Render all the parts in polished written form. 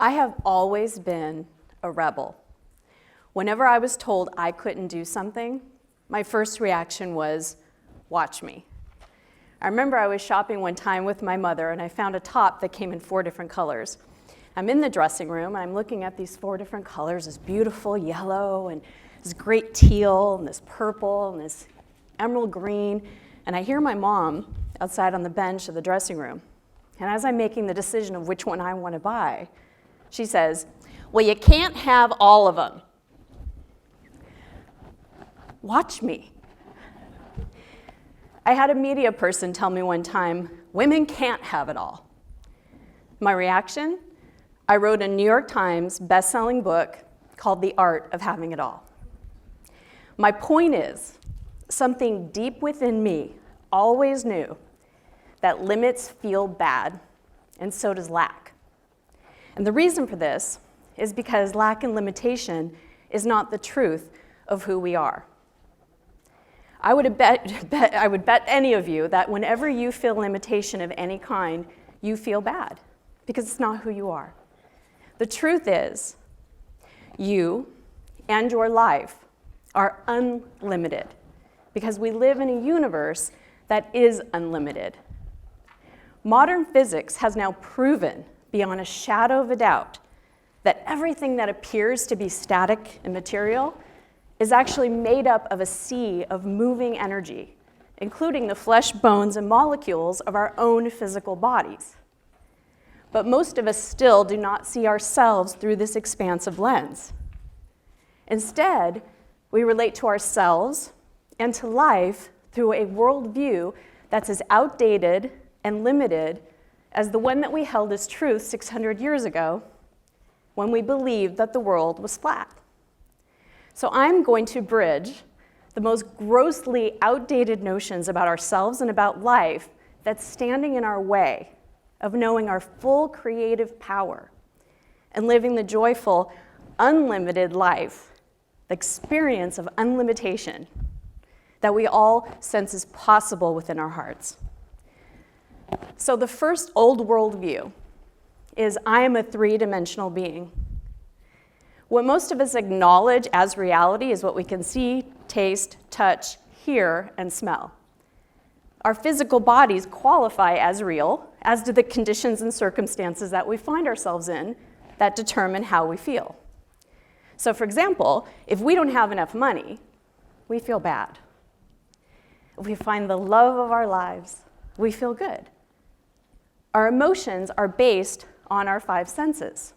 I have always been a rebel. Whenever I was told I couldn't do something, my first reaction was, watch me. I remember I was shopping one time with my mother and I found a top that came in 4 different colors. I'm in the dressing room and I'm looking at these 4 different colors, this beautiful yellow and this great teal and this purple and this emerald green, and I hear my mom outside on the bench of the dressing room. And as I'm making the decision of which one I want to buy, she says, well, you can't have all of them. Watch me. I had a media person tell me one time, women can't have it all. My reaction? I wrote a New York Times best-selling book called The Art of Having It All. My point is, something deep within me always knew that limits feel bad, and so does lack. And the reason for this is because lack and limitation is not the truth of who we are. I would bet any of you that whenever you feel limitation of any kind, you feel bad, because it's not who you are. The truth is, you and your life are unlimited, because we live in a universe that is unlimited. Modern physics has now proven, beyond a shadow of a doubt, that everything that appears to be static and material is actually made up of a sea of moving energy, including the flesh, bones, and molecules of our own physical bodies. But most of us still do not see ourselves through this expansive lens. Instead, we relate to ourselves and to life through a worldview that's as outdated and limited as the one that we held as truth 600 years ago when we believed that the world was flat. So I'm going to bridge the most grossly outdated notions about ourselves and about life that's standing in our way of knowing our full creative power and living the joyful, unlimited life, the experience of unlimitation that we all sense is possible within our hearts. So the first old worldview is I am a 3-dimensional being. What most of us acknowledge as reality is what we can see, taste, touch, hear, and smell. Our physical bodies qualify as real, as do the conditions and circumstances that we find ourselves in that determine how we feel. So for example, if we don't have enough money, we feel bad. If we find the love of our lives, we feel good. Our emotions are based on our 5 senses.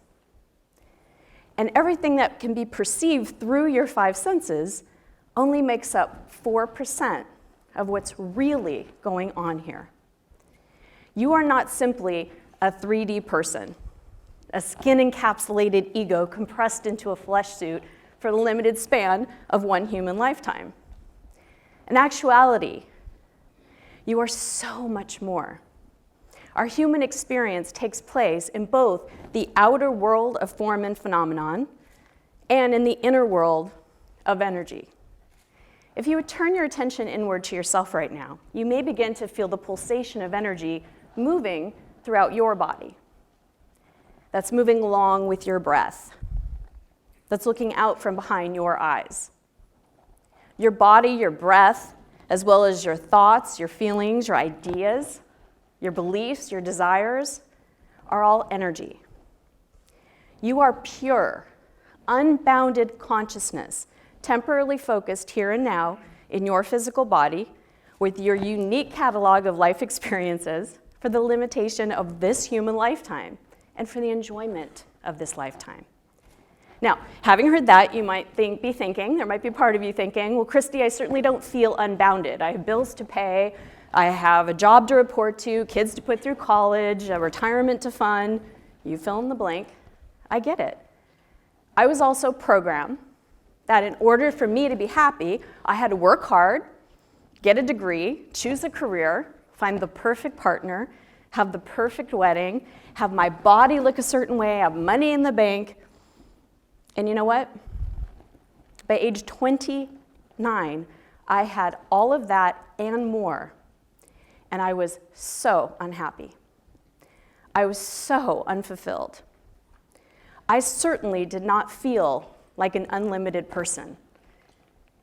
And everything that can be perceived through your 5 senses only makes up 4% of what's really going on here. You are not simply a 3D person, a skin-encapsulated ego compressed into a flesh suit for the limited span of one human lifetime. In actuality, you are so much more. Our human experience takes place in both the outer world of form and phenomenon and in the inner world of energy. If you would turn your attention inward to yourself right now, you may begin to feel the pulsation of energy moving throughout your body. That's moving along with your breath. That's looking out from behind your eyes. Your body, your breath, as well as your thoughts, your feelings, your ideas, your beliefs, your desires, are all energy. You are pure, unbounded consciousness, temporarily focused here and now in your physical body with your unique catalog of life experiences for the limitation of this human lifetime and for the enjoyment of this lifetime. Now, having heard that, you might be thinking, there might be part of you thinking, well, Christy, I certainly don't feel unbounded. I have bills to pay, I have a job to report to, kids to put through college, a retirement to fund. You fill in the blank. I get it. I was also programmed that in order for me to be happy, I had to work hard, get a degree, choose a career, find the perfect partner, have the perfect wedding, have my body look a certain way, have money in the bank. And you know what? By age 29, I had all of that and more. And I was so unhappy. I was so unfulfilled. I certainly did not feel like an unlimited person.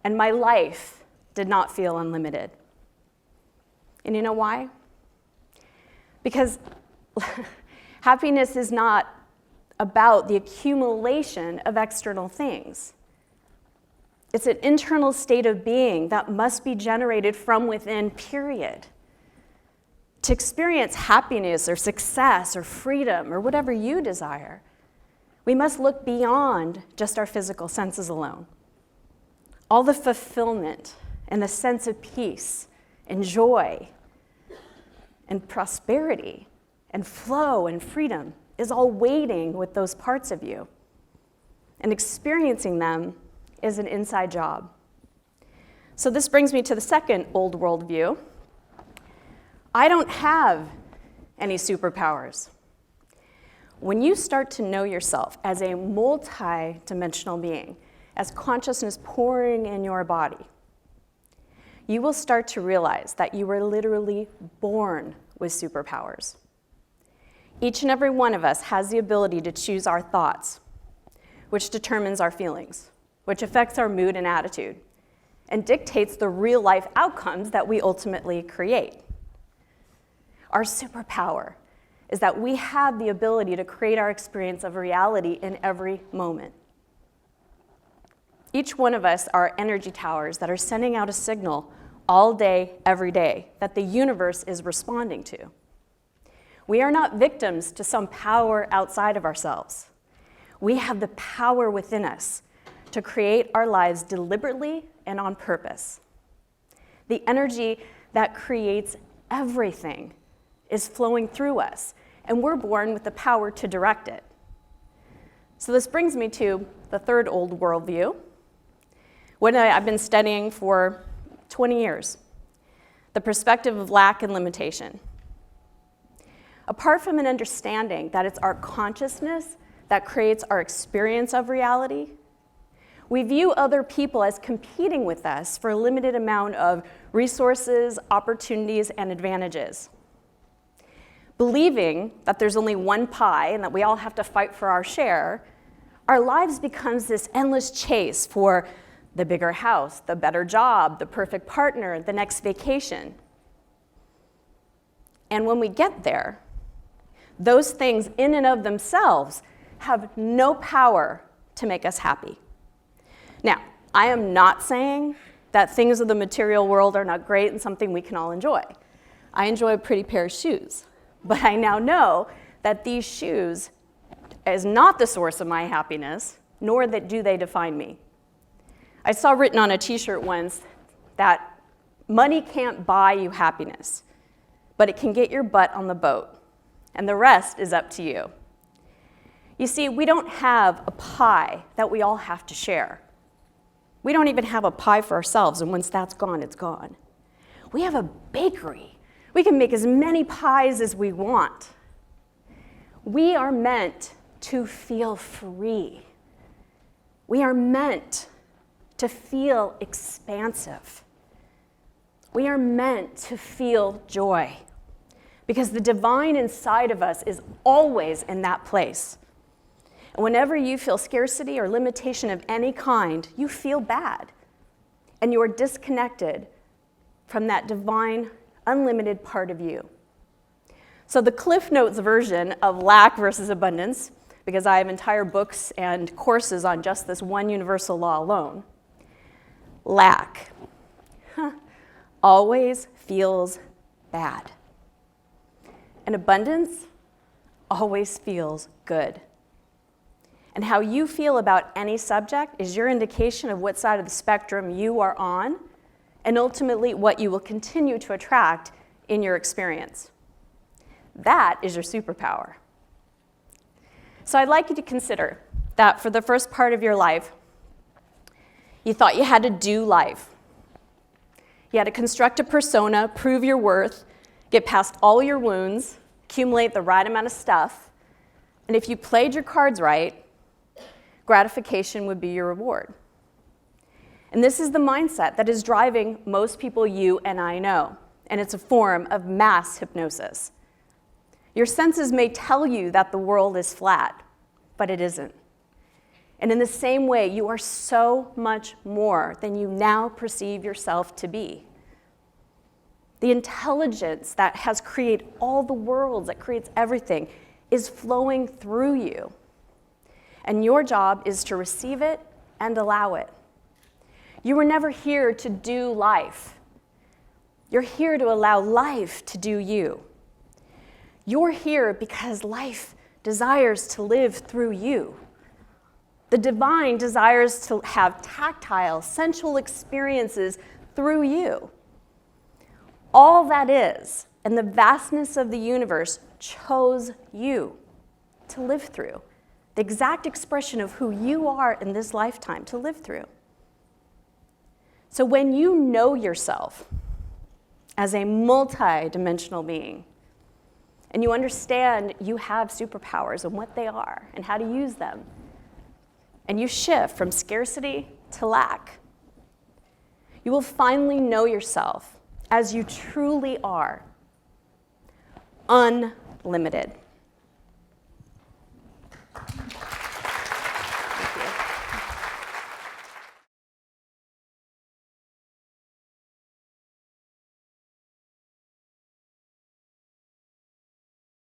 And my life did not feel unlimited. And you know why? Because happiness is not about the accumulation of external things. It's an internal state of being that must be generated from within, period. To experience happiness or success or freedom or whatever you desire, we must look beyond just our physical senses alone. All the fulfillment and the sense of peace and joy and prosperity and flow and freedom is all waiting with those parts of you. And experiencing them is an inside job. So this brings me to the second old world view. I don't have any superpowers. When you start to know yourself as a multi-dimensional being, as consciousness pouring in your body, you will start to realize that you were literally born with superpowers. Each and every one of us has the ability to choose our thoughts, which determines our feelings, which affects our mood and attitude, and dictates the real-life outcomes that we ultimately create. Our superpower is that we have the ability to create our experience of reality in every moment. Each one of us are energy towers that are sending out a signal all day, every day, that the universe is responding to. We are not victims to some power outside of ourselves. We have the power within us to create our lives deliberately and on purpose. The energy that creates everything is flowing through us, and we're born with the power to direct it. So this brings me to the third old worldview, what I've been studying for 20 years, the perspective of lack and limitation. Apart from an understanding that it's our consciousness that creates our experience of reality, we view other people as competing with us for a limited amount of resources, opportunities, and advantages. Believing that there's only one pie and that we all have to fight for our share, our lives becomes this endless chase for the bigger house, the better job, the perfect partner, the next vacation. And when we get there, those things in and of themselves have no power to make us happy. Now, I am not saying that things of the material world are not great and something we can all enjoy. I enjoy a pretty pair of shoes, but I now know that these shoes is not the source of my happiness, nor do they define me. I saw written on a t-shirt once that money can't buy you happiness, but it can get your butt on the boat, and the rest is up to you. You see, we don't have a pie that we all have to share. We don't even have a pie for ourselves, and once that's gone, it's gone. We have a bakery. We can make as many pies as we want. We are meant to feel free. We are meant to feel expansive. We are meant to feel joy, because the divine inside of us is always in that place. And whenever you feel scarcity or limitation of any kind, you feel bad, and you are disconnected from that divine, unlimited part of you. So the Cliff Notes version of lack versus abundance, because I have entire books and courses on just this one universal law alone, lack always feels bad. And abundance always feels good. And how you feel about any subject is your indication of what side of the spectrum you are on, and ultimately what you will continue to attract in your experience. That is your superpower. So I'd like you to consider that for the first part of your life, you thought you had to do life. You had to construct a persona, prove your worth, get past all your wounds, accumulate the right amount of stuff, and if you played your cards right, gratification would be your reward. And this is the mindset that is driving most people you and I know, and it's a form of mass hypnosis. Your senses may tell you that the world is flat, but it isn't. And in the same way, you are so much more than you now perceive yourself to be. The intelligence that has created all the worlds, that creates everything, is flowing through you. And your job is to receive it and allow it. You were never here to do life. You're here to allow life to do you. You're here because life desires to live through you. The divine desires to have tactile, sensual experiences through you. All that is, and the vastness of the universe chose you to live through. The exact expression of who you are in this lifetime to live through. So when you know yourself as a multi-dimensional being, and you understand you have superpowers and what they are and how to use them, and you shift from scarcity to lack, you will finally know yourself as you truly are, unlimited.